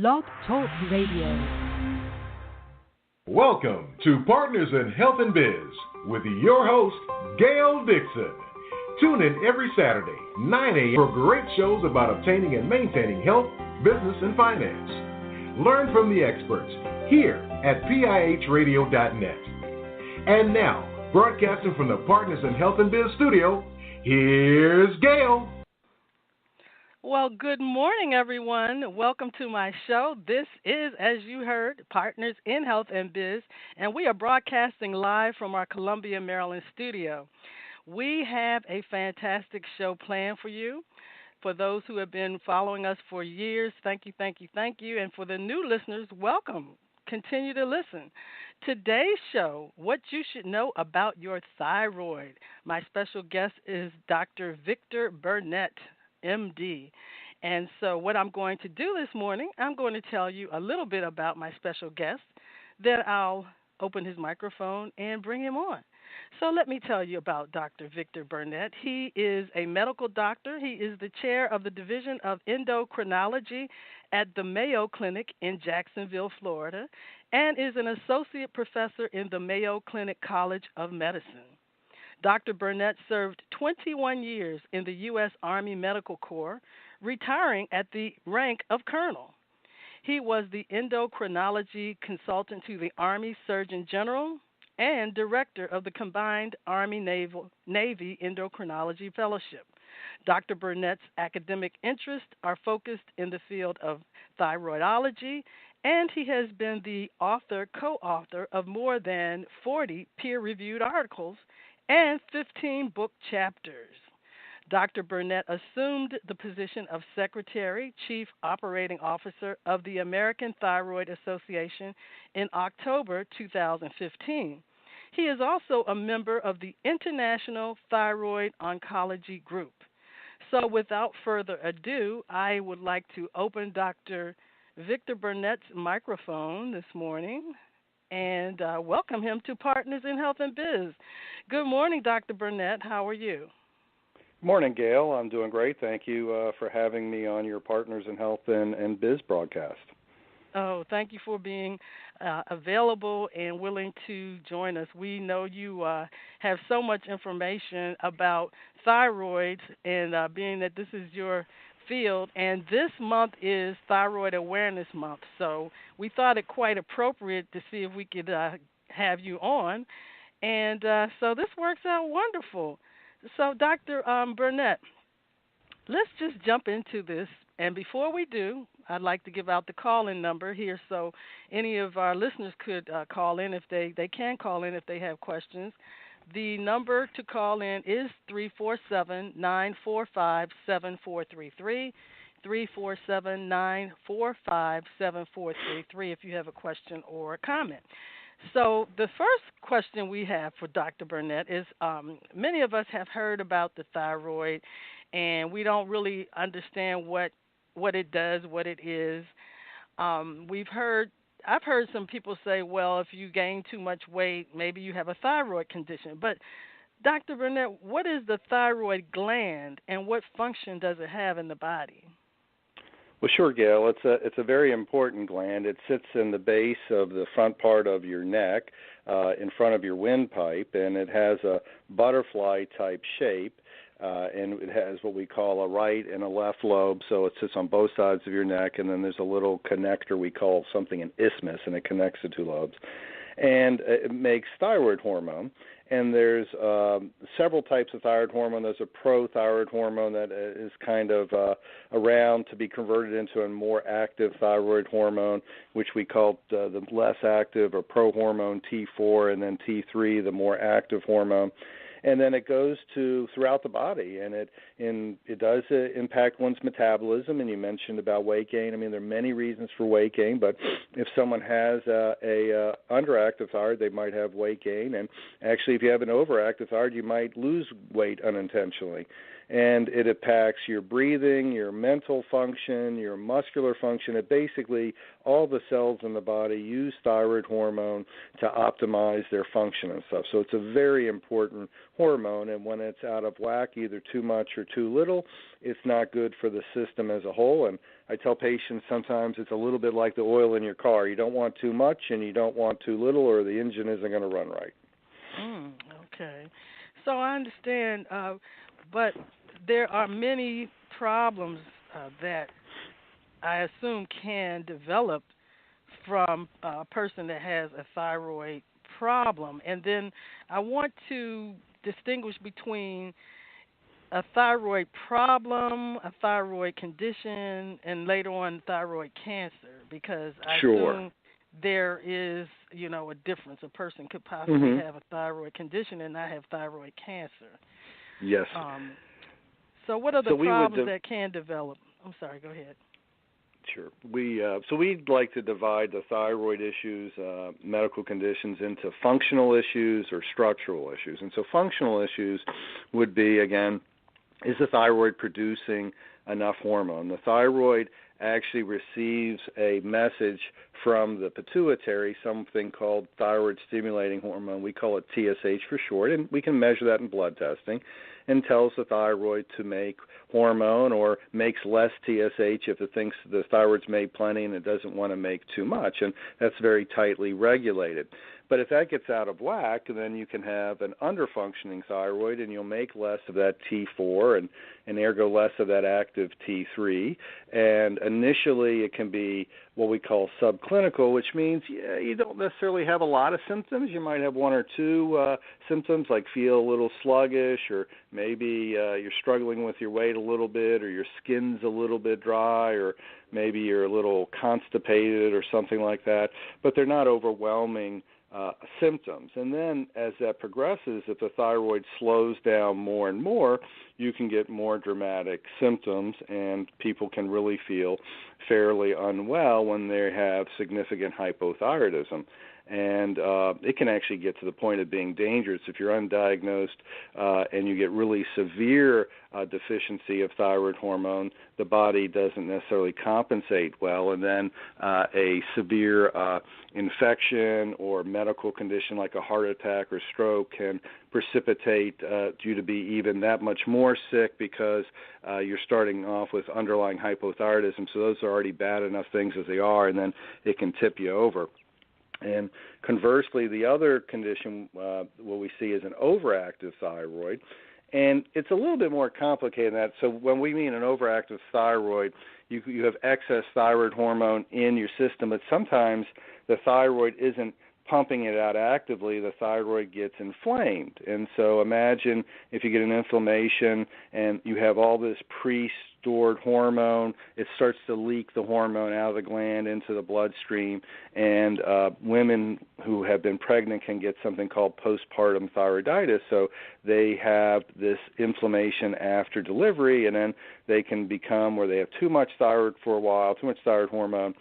Blog Talk Radio. Welcome to Partners in Health and Biz with your host, Gail Dixon. Tune in every Saturday, 9 a.m. for great shows about obtaining and maintaining health, business, and finance. Learn from the experts here at PIHradio.net. And now, broadcasting from the Partners in Health and Biz studio, here's Gail. Well, good morning, everyone. Welcome to my show. This is, as you heard, Partners in Health and Biz, and we are broadcasting live from our Columbia, Maryland studio. We have a fantastic show planned for you. For those who have been following us for years, thank you, thank you, thank you. And for the new listeners, welcome. Continue to listen. Today's show, what you should know about your thyroid. My special guest is Dr. Victor Bernet, MD. And so what I'm going to do this morning, I'm going to tell you a little bit about my special guest. Then I'll open his microphone and bring him on. So let me tell you about Dr. Victor Bernet. He is a medical doctor. He is the chair of the Division of Endocrinology at the Mayo Clinic in Jacksonville, Florida, and is an associate professor in the Mayo Clinic College of Medicine. Dr. Bernet served 21 years in the U.S. Army Medical Corps, retiring at the rank of colonel. He was the endocrinology consultant to the Army Surgeon General and director of the Combined Army-Navy Endocrinology Fellowship. Dr. Burnet's academic interests are focused in the field of thyroidology, and he has been the co-author of more than 40 peer-reviewed articles and 15 book chapters. Dr. Bernet assumed the position of Secretary, Chief Operating Officer of the American Thyroid Association in October 2015. He is also a member of the International Thyroid Oncology Group. So without further ado, I would like to open Dr. Victor Burnet's microphone this morning and welcome him to Partners in Health and Biz. Good morning, Dr. Bernet. How are you? Good morning, Gail. I'm doing great. Thank you for having me on your Partners in Health and Biz broadcast. Oh, thank you for being available and willing to join us. We know you have so much information about thyroid, and being that this is your field, and this month is Thyroid Awareness Month, so we thought it quite appropriate to see if we could have you on, and so this works out wonderful. So Dr. Bernet, let's just jump into this, and before we do, I'd like to give out the call-in number here so any of our listeners could call in if they can call in if they have questions. The number to call in is 347-945-7433, 347-945-7433 if you have a question or a comment. So the first question we have for Dr. Bernet is many of us have heard about the thyroid, and we don't really understand what it does, what it is. I've heard some people say, well, if you gain too much weight, maybe you have a thyroid condition. But Dr. Bernet, what is the thyroid gland and what function does it have in the body? Well, sure, Gail. It's a very important gland. It sits in the base of the front part of your neck, in front of your windpipe, and it has a butterfly-type shape. And it has what we call a right and a left lobe, so it sits on both sides of your neck, and then there's a little connector we call something an isthmus, and it connects the two lobes. And it makes thyroid hormone, and there's several types of thyroid hormone. There's a prothyroid hormone that is kind of around to be converted into a more active thyroid hormone, which we call the less active or prohormone T4, and then T3, the more active hormone. And then it goes throughout the body, and it does impact one's metabolism. And you mentioned about weight gain. I mean, there are many reasons for weight gain, but if someone has a underactive thyroid, they might have weight gain. And actually, if you have an overactive thyroid, you might lose weight unintentionally. and it impacts your breathing, your mental function, your muscular function. It basically, all the cells in the body use thyroid hormone to optimize their function and stuff. So it's a very important hormone, and when it's out of whack, either too much or too little, it's not good for the system as a whole. And I tell patients sometimes it's a little bit like the oil in your car. You don't want too much and you don't want too little, or the engine isn't going to run right. Okay. So I understand, but there are many problems that I assume can develop from a person that has a thyroid problem. And then I want to distinguish between a thyroid problem, a thyroid condition, and later on thyroid cancer, because I assume there is, a difference. A person could possibly have a thyroid condition and not have thyroid cancer. Yes. So what are the problems that can develop? I'm sorry, go ahead. Sure. We'd like to divide the thyroid issues, medical conditions, into functional issues or structural issues. And so functional issues would be, again, is the thyroid producing enough hormone? The thyroid actually receives a message from the pituitary, something called thyroid stimulating hormone. We call it TSH for short, and we can measure that in blood testing, and tells the thyroid to make hormone or makes less TSH if it thinks the thyroid's made plenty and it doesn't want to make too much, and that's very tightly regulated. But if that gets out of whack, then you can have an underfunctioning thyroid, and you'll make less of that T4 and ergo less of that active T3. And initially it can be what we call subclinical, which means you don't necessarily have a lot of symptoms. You might have one or two symptoms, like feel a little sluggish, or maybe you're struggling with your weight a little bit, or your skin's a little bit dry, or maybe you're a little constipated or something like that. But they're not overwhelming symptoms. And then as that progresses, if the thyroid slows down more and more, you can get more dramatic symptoms, and people can really feel fairly unwell when they have significant hypothyroidism. And it can actually get to the point of being dangerous. If you're undiagnosed and you get really severe deficiency of thyroid hormone, the body doesn't necessarily compensate well, and then a severe infection or medical condition like a heart attack or stroke can precipitate you to be even that much more sick, because you're starting off with underlying hypothyroidism. So those are already bad enough things as they are, and then it can tip you over. And conversely, the other condition, what we see is an overactive thyroid, and it's a little bit more complicated than that. So when we mean an overactive thyroid, you have excess thyroid hormone in your system, but sometimes the thyroid isn't pumping it out actively. The thyroid gets inflamed. And so imagine if you get an inflammation and you have all this pre-stored hormone, it starts to leak the hormone out of the gland into the bloodstream, and women who have been pregnant can get something called postpartum thyroiditis. So they have this inflammation after delivery, and then they can become where they have too much thyroid for a while, too much thyroid hormone,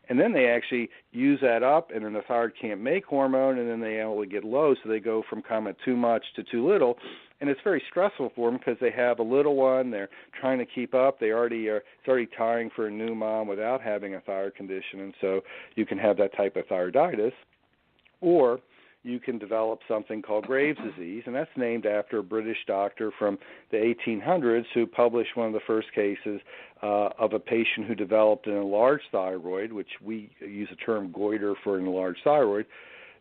and then they actually use that up, and then the thyroid can't make hormone, and then they only get low, so they go from kind of too much to too little. And it's very stressful for them because they have a little one, they're trying to keep up, it's already tiring for a new mom without having a thyroid condition, and so you can have that type of thyroiditis. Or you can develop something called Graves' disease, and that's named after a British doctor from the 1800s who published one of the first cases of a patient who developed an enlarged thyroid, which we use the term goiter for an enlarged thyroid,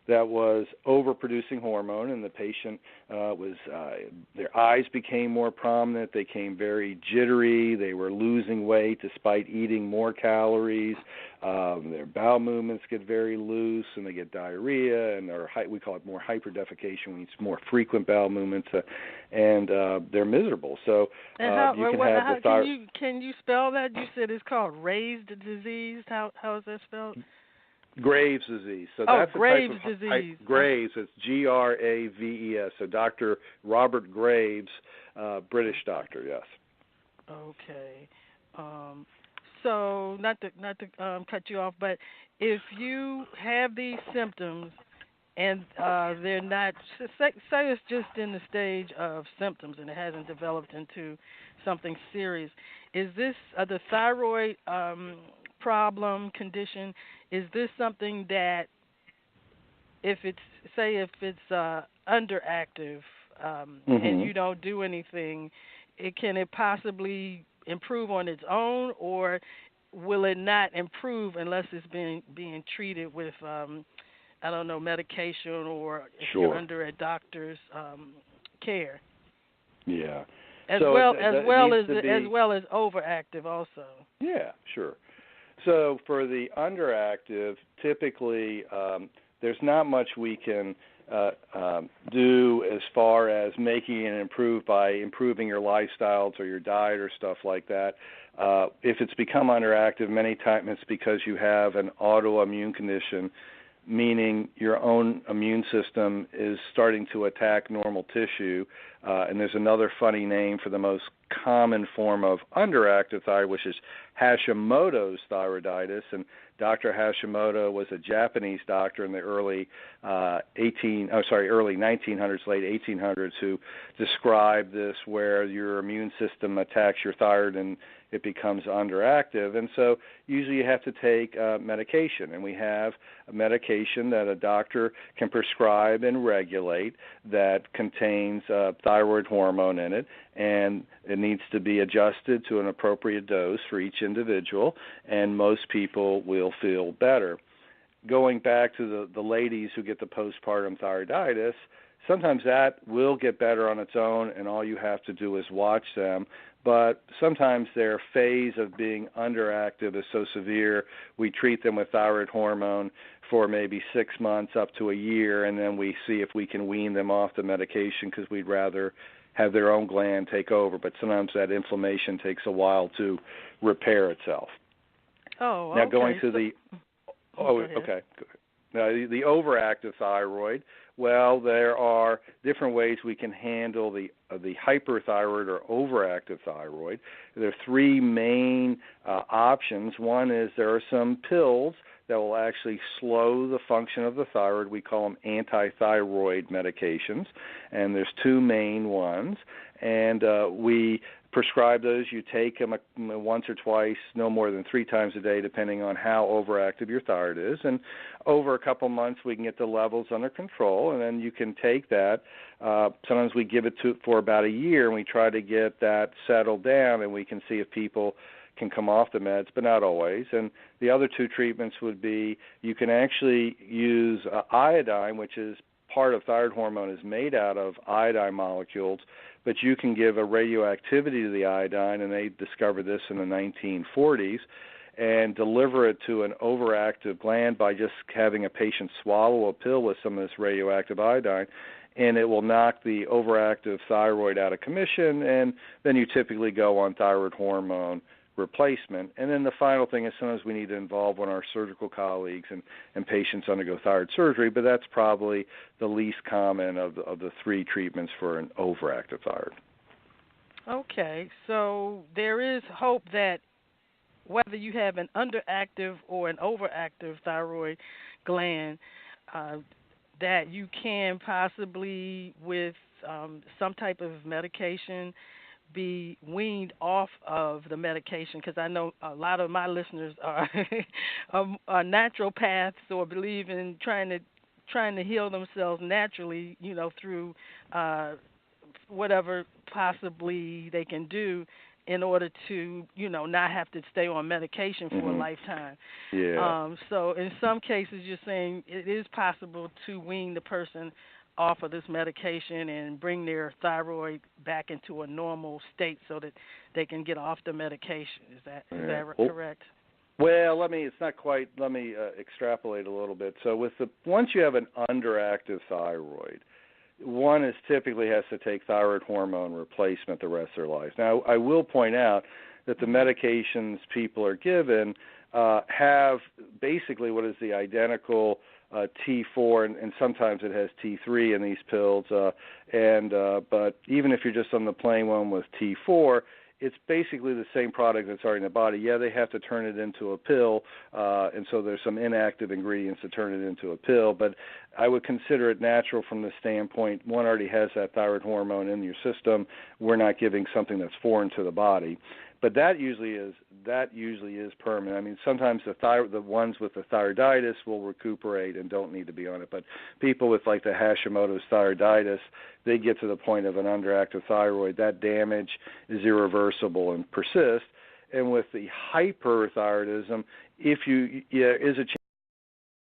that was overproducing hormone, and the patient their eyes became more prominent, they became very jittery, they were losing weight despite eating more calories, their bowel movements get very loose, and they get diarrhea, and we call it more hyperdefecation, when it's more frequent bowel movements, and they're miserable. So can you spell that? You said it's called raised disease. How is that spelled? Graves' disease. So that's Graves' a type of disease. Graves. It's Graves. So Dr. Robert Graves, British doctor. Yes. Okay. So not to cut you off, but if you have these symptoms and they're not, say it's just in the stage of symptoms and it hasn't developed into something serious. Is this the thyroid problem condition? Is this something that if it's underactive and you don't do anything, can it possibly improve on its own, or will it not improve unless it's being treated with medication, or if you're under a doctor's care? Yeah. As well as overactive also. Yeah, sure. So for the underactive, typically there's not much we can do as far as making it improve by improving your lifestyles or your diet or stuff like that. If it's become underactive, many times it's because you have an autoimmune condition, meaning your own immune system is starting to attack normal tissue. And there's another funny name for the most common form of underactive thyroid, which is Hashimoto's thyroiditis. And Dr. Hashimoto was a Japanese doctor in the early 1900s, late 1800s, who described this, where your immune system attacks your thyroid and it becomes underactive. And so usually you have to take medication, and we have a medication that a doctor can prescribe and regulate that contains thyroid hormone in it, and it needs to be adjusted to an appropriate dose for each individual, and most people will feel better. Going back to the ladies who get the postpartum thyroiditis, sometimes that will get better on its own, and all you have to do is watch them. But sometimes their phase of being underactive is so severe, we treat them with thyroid hormone for maybe 6 months up to a year, and then we see if we can wean them off the medication because we'd rather have their own gland take over. But sometimes that inflammation takes a while to repair itself. Oh, now okay. Going to the okay. Now the overactive thyroid. Well, there are different ways we can handle the hyperthyroid or overactive thyroid. There are three main options. One is there are some pills that will actually slow the function of the thyroid. We call them anti-thyroid medications, and there's two main ones. And we prescribe those. You take them once or twice, no more than 3 times a day, depending on how overactive your thyroid is. And over a couple months, we can get the levels under control, and then you can take that. Sometimes we give it for about a year, and we try to get that settled down, and we can see if people can come off the meds, but not always. And the other two treatments would be you can actually use iodine, which is part of thyroid hormone is made out of iodine molecules, but you can give a radioactivity to the iodine, and they discovered this in the 1940s, and deliver it to an overactive gland by just having a patient swallow a pill with some of this radioactive iodine, and it will knock the overactive thyroid out of commission, and then you typically go on thyroid hormone replacement. And then the final thing is sometimes we need to involve one of our surgical colleagues, and patients undergo thyroid surgery, but that's probably the least common of the three treatments for an overactive thyroid. Okay, so there is hope that whether you have an underactive or an overactive thyroid gland, that you can possibly, with some type of medication, be weaned off of the medication, because I know a lot of my listeners are naturopaths or believe in trying to heal themselves naturally, through whatever possibly they can do in order to, not have to stay on medication for a lifetime. Yeah. So in some cases, you're saying it is possible to wean the person off of this medication and bring their thyroid back into a normal state so that they can get off the medication. Is that correct? Well, let me extrapolate a little bit. So once you have an underactive thyroid, one is typically has to take thyroid hormone replacement the rest of their life. Now, I will point out that the medications people are given have basically what is the identical T4, and sometimes it has T3 in these pills. But even if you're just on the plain one with T4, it's basically the same product that's already in the body. Yeah, they have to turn it into a pill, and so there's some inactive ingredients to turn it into a pill, but I would consider it natural from the standpoint, one already has that thyroid hormone in your system. We're not giving something that's foreign to the body. But that usually is permanent. I mean, sometimes the ones with the thyroiditis will recuperate and don't need to be on it. But people with like the Hashimoto's thyroiditis, they get to the point of an underactive thyroid. That damage is irreversible and persists. And with the hyperthyroidism, is a chance